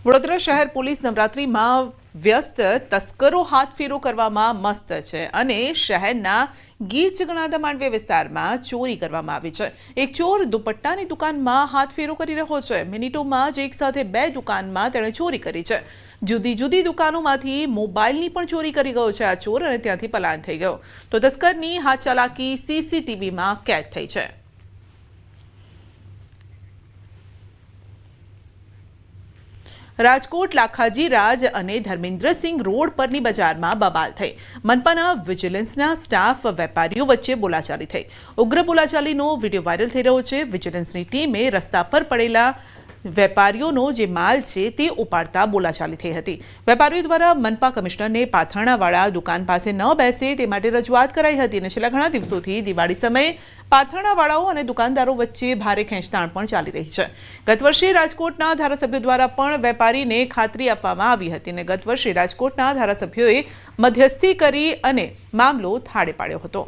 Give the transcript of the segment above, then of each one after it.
વડોદરા શહેર પોલીસ નવરાત્રીમાં વ્યસ્ત તસ્કરો હાથફેરો કરવામાં મસ્ત છે અને શહેરના ગીચ ગણાતા માંડવી વિસ્તારમાં ચોરી કરવામાં આવી છે। એક ચોર દુપટ્ટાની દુકાનમાં હાથફેરો કરી રહ્યો છે। મિનિટોમાં જ એક સાથે બે દુકાનમાં તેણે ચોરી કરી છે। જુદી જુદી દુકાનોમાંથી મોબાઈલની પણ ચોરી કરી ગયો છે આ ચોર અને ત્યાંથી પલાયન થઈ ગયો। તો તસ્કરની હાથ ચાલાકી સીસીટીવીમાં કેદ થઈ છે। રાજકોટ લાખાજી રાજ અને ધર્મેન્દ્રસિંહ રોડ પરની બજારમાં બબાલ થઈ। મનપાના વિજિલન્સના સ્ટાફ વેપારીઓ વચ્ચે બોલાચાલી થઈ। ઉગ્ર બોલાચાલીનો વિડીયો વાયરલ થઈ રહ્યો છે। વિજિલન્સની ટીમે રસ્તા પર પડેલા વેપારીઓનો જે માલ છે તે ઉપાડતા બોલાચાલી થઈ હતી। વેપારીઓ દ્વારા મનપા કમિશનરને પાથરણાવાળા દુકાન પાસે ન બેસે તે માટે રજૂઆત કરાઈ હતી અને છેલ્લા ઘણા દિવસોથી દિવાળી સમયે પાથરણાવાળાઓ અને દુકાનદારો વચ્ચે ભારે ખેંચતાણ પણ ચાલી રહી છે। ગત વર્ષે રાજકોટના ધારાસભ્યો દ્વારા પણ વેપારીને ખાતરી આપવામાં આવી હતી અને ગત વર્ષે રાજકોટના ધારાસભ્યોએ મધ્યસ્થી કરી અને મામલો થાળે પાડ્યો હતો।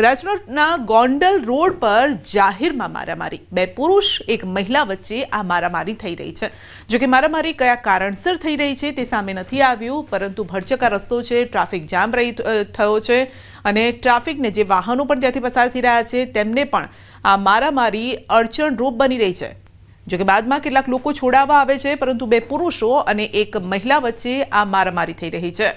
રાજકોટના ગોંડલ રોડ પર જાહેરમાં મારામારી। બે પુરુષ એક મહિલા વચ્ચે આ મારામારી થઈ રહી છે। જો કે મારામારી કયા કારણસર થઈ રહી છે તે સામે નથી આવ્યું, પરંતુ ભરચકા રસ્તો છે, ટ્રાફિક જામ થયો છે અને ટ્રાફિકને જે વાહનો પણ ત્યાંથી પસાર થઈ રહ્યા છે તેમને પણ આ મારામારી અડચણરૂપ બની રહી છે। જો કે બાદમાં કેટલાક લોકો છોડાવવા આવે છે, પરંતુ બે પુરુષો અને એક મહિલા વચ્ચે આ મારામારી થઈ રહી છે।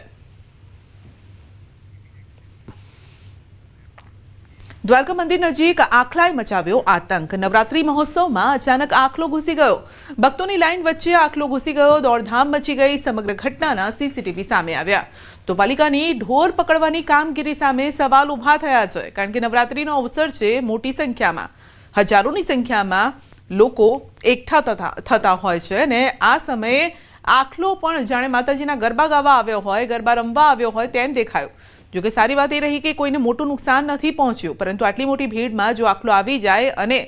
દ્વારકા મંદિર નજીક આખલાએ મચાવ્યો આતંક। નવરાત્રી મહોત્સવમાં અચાનક આખલો ઘૂસી ગયો। ભક્તોની લાઈન વચ્ચે આખલો ઘૂસી ગયો। દોડધામ મચી ગઈ। સમગ્ર ઘટનાના સીસીટીવી સામે આવ્યા। તો પાલિકાની ઢોર પકડવાની કામગીરી સામે સવાલ ઊભા થયા છે, કારણ કે નવરાત્રીનો અવસર છે। મોટી સંખ્યામાં, હજારોની સંખ્યામાં લોકો એકઠા થતા હોય છે અને આ સમયે આખલો પણ જાણે માતાજીના ગરબા ગાવા આવ્યો હોય, ગરબા રમવા આવ્યો હોય તેમ દેખાયો। જો કે સારી વાત એ રહી કે કોઈને મોટું નુકસાન નથી પહોંચ્યું, પરંતુ આટલી મોટી ભીડમાં જો આખલો આવી જાય અને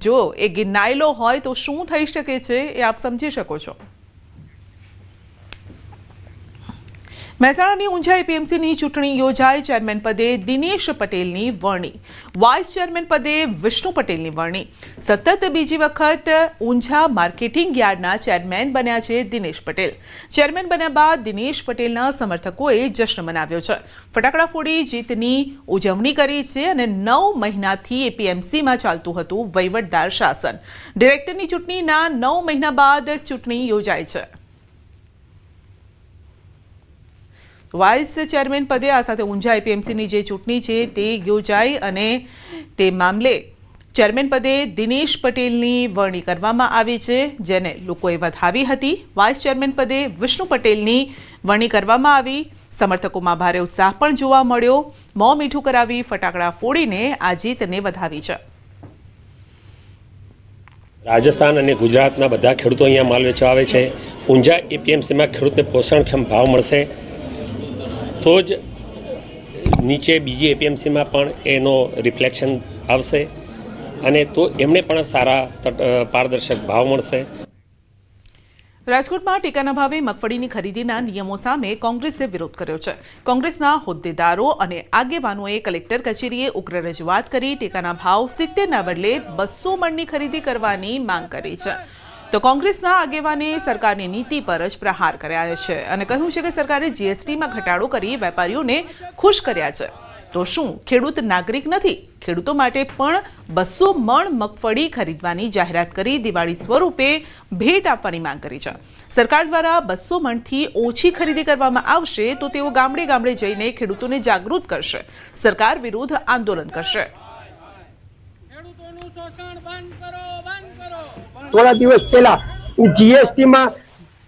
જો એ ગિનાયેલો હોય તો શું થઈ શકે છે એ આપ સમજી શકો છો। મહેસાણાની ઊંઝા એપીએમસીની ચૂંટણી યોજાઈ। ચેરમેન પદે દિનેશ પટેલની વરણી, વાઇસ ચેરમેન પદે વિષ્ણુ પટેલની વરણી। સતત બીજી વખત ઊંઝા માર્કેટિંગ યાર્ડના ચેરમેન બન્યા છે દિનેશ પટેલ। ચેરમેન બન્યા બાદ દિનેશ પટેલના સમર્થકોએ જશ્ન મનાવ્યો છે। ફટાકડા ફોડી જીતની ઉજવણી કરી છે અને 9 મહિનાથી એપીએમસીમાં ચાલતું હતું વહીવટદાર શાસન। ડિરેક્ટરની ચૂંટણીના 9 મહિના બાદ ચૂંટણી યોજાય છે। વાઇસ ચેરમેન પદે આ સાથે ઊંઝા એપીએમસીની જે ચૂંટણી છે તે યોજાઈ અને તે મામલે ચેરમેન પદે દિનેશ પટેલની વરણી કરવામાં આવી છે, જેને લોકોએ વધાવી હતી। વાઇસ ચેરમેન પદે વિષ્ણુ પટેલની વરણી કરવામાં આવી। સમર્થકોમાં ભારે ઉત્સાહ પણ જોવા મળ્યો। મોં મીઠું કરાવી ફટાકડા ફોડીને આ જીતને વધાવી છે। રાજસ્થાન અને ગુજરાતના બધા ખેડૂતો અહીંયા માલ વેચવા આવે છે। ઊંઝા એપીએમસીમાં ખેડૂતને પોષણક્ષમ ભાવ મળશે તો જ નીચે બીજી એપીએમસીમાં પણ એનો રિફ્લેક્શન આવશે અને તો એમને પણ સારા પારદર્શક ભાવ મળશે। રાજકોટમાં ટેકાના ભાવે મગફળીની ખરીદીના નિયમો સામે કોંગ્રેસે વિરોધ કર્યો છે। કોંગ્રેસના હોદ્દેદારો અને આગેવાનોએ કલેક્ટર કચેરીએ ઉગ્ર રજૂઆત કરી ટેકાના ભાવ 70ના બદલે 200 મણની ખરીદી કરવાની માંગ કરી છે। તો કોંગ્રેસના આગેવાને સરકારની નીતિ પર જ પ્રહાર કર્યા છે અને કહ્યું છે કે સરકારે જીએસટીમાં ઘટાડો કરી વેપારીઓને ખુશ કર્યા છે। તો શું ખેડૂત નાગરિક નથી? ખેડૂતો માટે પણ 200 મણ મગફળી ખરીદવાની જાહેરાત કરી દિવાળી સ્વરૂપે ભેટ આપવાની માંગ કરી છે। સરકાર દ્વારા 200 મણથી ઓછી ખરીદી કરવામાં આવશે તો તેઓ ગામડે ગામડે જઈને ખેડૂતોને જાગૃત કરશે, સરકાર વિરુદ્ધ આંદોલન કરશે। થોડા દિવસ પહેલા જીએસટીમાં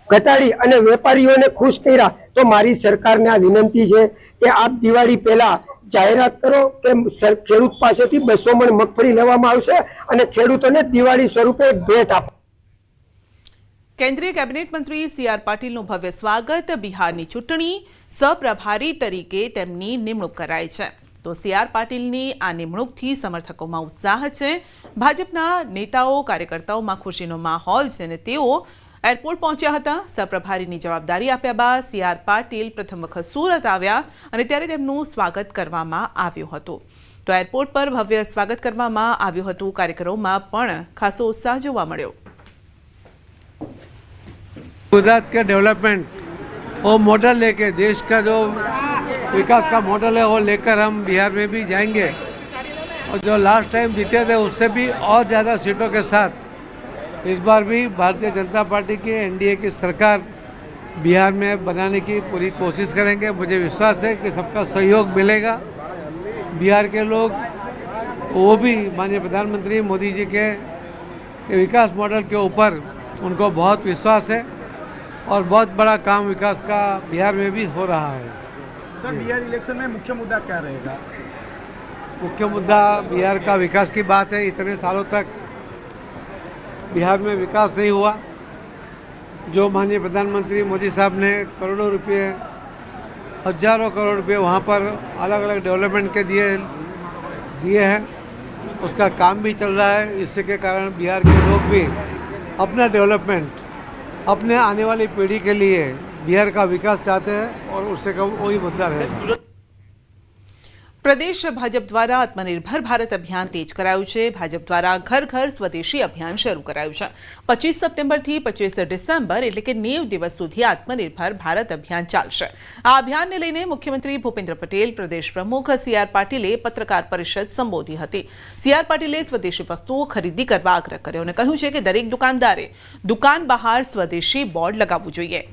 ઘટાડી અને વેપારીઓને ખુશ કર્યા। તો મારી સરકારને આ વિનંતી છે કે આપ દિવાળી પહેલા જાહેરાત કરો કે ખેડૂત પાસેથી 200 મણ મગફળી લેવામાં આવશે અને ખેડૂતોને દિવાળી સ્વરૂપે ભેટ આપો। કેન્દ્રીય કેબિનેટ મંત્રી CR પાટીલનું ભવ્ય સ્વાગત। બિહારની ચૂંટણી સહપ્રભારી તરીકે તેમની નિમણૂક કરાઈ છે। તો CR પાટીલની આ નિમણૂકથી સમર્થકોમાં ઉત્સાહ છે। ભાજપના નેતાઓ કાર્યકર્તાઓમાં ખુશીનો માહોલ છે અને તેઓ એરપોર્ટ પહોંચ્યા હતા। સહપ્રભારીની જવાબદારી આપ્યા બાદ CR પાટીલ પ્રથમ વખત સુરત આવ્યા અને ત્યારે તેમનું સ્વાગત કરવામાં આવ્યું હતું। તો એરપોર્ટ પર ભવ્ય સ્વાગત કરવામાં આવ્યું હતું। કાર્યક્રમોમાં પણ ખાસો उत्साह જોવા મળ્યો। गुजरात के डेवलपमेंट वो मॉडल लेके देश का जो विकास का मॉडल है वो लेकर हम बिहार में भी जाएंगे और जो लास्ट टाइम जीते थे उससे भी और ज़्यादा सीटों के साथ इस बार भी भारतीय जनता पार्टी की एनडीए की सरकार बिहार में बनाने की पूरी कोशिश करेंगे। मुझे विश्वास है कि सबका सहयोग मिलेगा। बिहार के लोग वो भी माननीय प्रधानमंत्री मोदी जी के विकास मॉडल के ऊपर उनको बहुत विश्वास है और बहुत बड़ा काम विकास का बिहार में भी हो रहा है। सर, बिहार इलेक्शन में मुख्य मुद्दा क्या रहेगा? मुख्य मुद्दा बिहार का विकास की बात है। इतने सालों तक बिहार में विकास नहीं हुआ। जो माननीय प्रधानमंत्री मोदी साहब ने करोड़ों रुपए, हजारों करोड़ रुपए वहाँ पर अलग अलग डेवलपमेंट के दिए हैं, उसका काम भी चल रहा है। इससे के कारण बिहार के लोग भी अपना डेवलपमेंट, अपने आने वाली पीढ़ी के लिए बिहार का विकास चाहते हैं और उससे का वही मुद्दा रहेगा। प्रदेश भाजप द्वारा आत्मनिर्भर भारत अभियान तेज कराયું છે। ભાજપ દ્વારા ઘર ઘર સ્વદેશી અભિયાન શરૂ કરાયું છે। 25 સપ્ટેમ્બરથી 25 ડિસેમ્બર એટલે કે 90 દિવસ સુધી આત્મનિર્ભર ભારત અભિયાન ચાલશે। આ અભિયાનને લઈને મુખ્યમંત્રી ભૂપેન્દ્ર પટેલ, પ્રદેશ પ્રમુખ સીઆર પાટીલે પત્રકાર પરિષદ સંબોધી હતી। સીઆર પાટીલે સ્વદેશી વસ્તુઓ ખરીદી કરવા આગ્રહ કર્યો અને કહ્યું છે કે દરેક દુકાનદારે દુકાન બહાર સ્વદેશી બોર્ડ લગાવવું જોઈએ।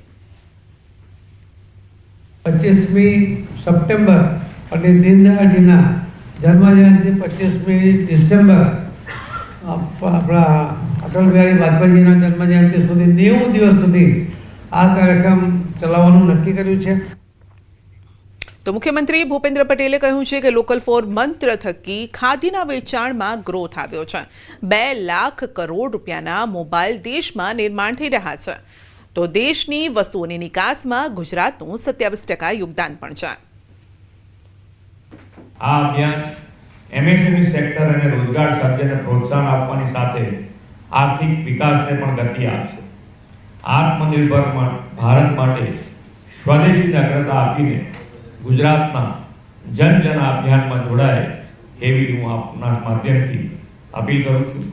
25મી સપ્ટેમ્બર અને દીનદયાળજીના જન્મજયંતિ 25મી ડિસેમ્બર આપણા અટલ બિહારી વાજપેયીજીના જન્મજયંતિ સુધી 90 દિવસ સુધી આ કાર્યક્રમ ચલાવવાનું નક્કી કર્યું છે। તો મુખ્યમંત્રી ભૂપેન્દ્ર પટેલે કહ્યું છે કે લોકલ ફોર મંત્ર થકી ખાદીના વેચાણમાં ગ્રોથ આવ્યો છે। 2 લાખ કરોડ રૂપિયાના મોબાઈલ દેશમાં નિર્માણ થઈ રહ્યા છે। તો દેશની વસ્તુઓની નિકાસમાં ગુજરાતનું 27% યોગદાન પણ છે। આ અભિયાન એમએસએમઈ સેક્ટર અને રોજગાર સર્જનને પ્રોત્સાહન આપવાની સાથે આર્થિક વિકાસને પણ ગતિ આપશે। આત્મનિર્ભર ભારત માટે સ્વદેશીને અગ્રતા આપીને ગુજરાતના જન જન અભિયાનમાં જોડાય એવી હું આપના માધ્યમથી અપીલ કરું છું।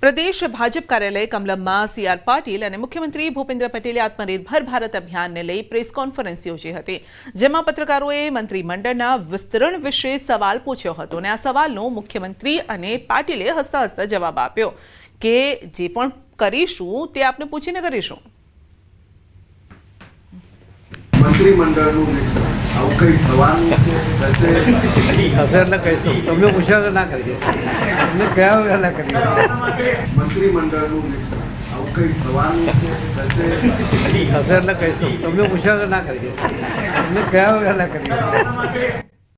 પ્રદેશ ભાજપ કાર્યાલય કમલમમાં સીઆર પાટીલ અને મુખ્યમંત્રી ભૂપેન્દ્ર પટેલે આત્મનિર્ભર ભારત અભિયાનને લઈ પ્રેસ કોન્ફરન્સ યોજી હતી, જેમાં પત્રકારોએ મંત્રીમંડળના વિસ્તરણ વિશે સવાલ પૂછ્યો હતો અને આ સવાલનો મુખ્યમંત્રી અને પાટીલે હસતા હસતા જવાબ આપ્યો કે જે પણ કરીશું તે આપને પૂછીને કરીશું। મંત્રીમંડળનું આવું કંઈ થવાનું છે? હશે એટલે કહીશું, તમને પૂછ્યા વગર ના કરીએ, તમને કયા વગર ના કરીએ। મંત્રીમંડળનું આવું કંઈ થવાનું છે? હશે એટલે કહીશું, તમને પૂછ્યા વગર ના કરીએ, તમને કયા વગર ના કરીએ।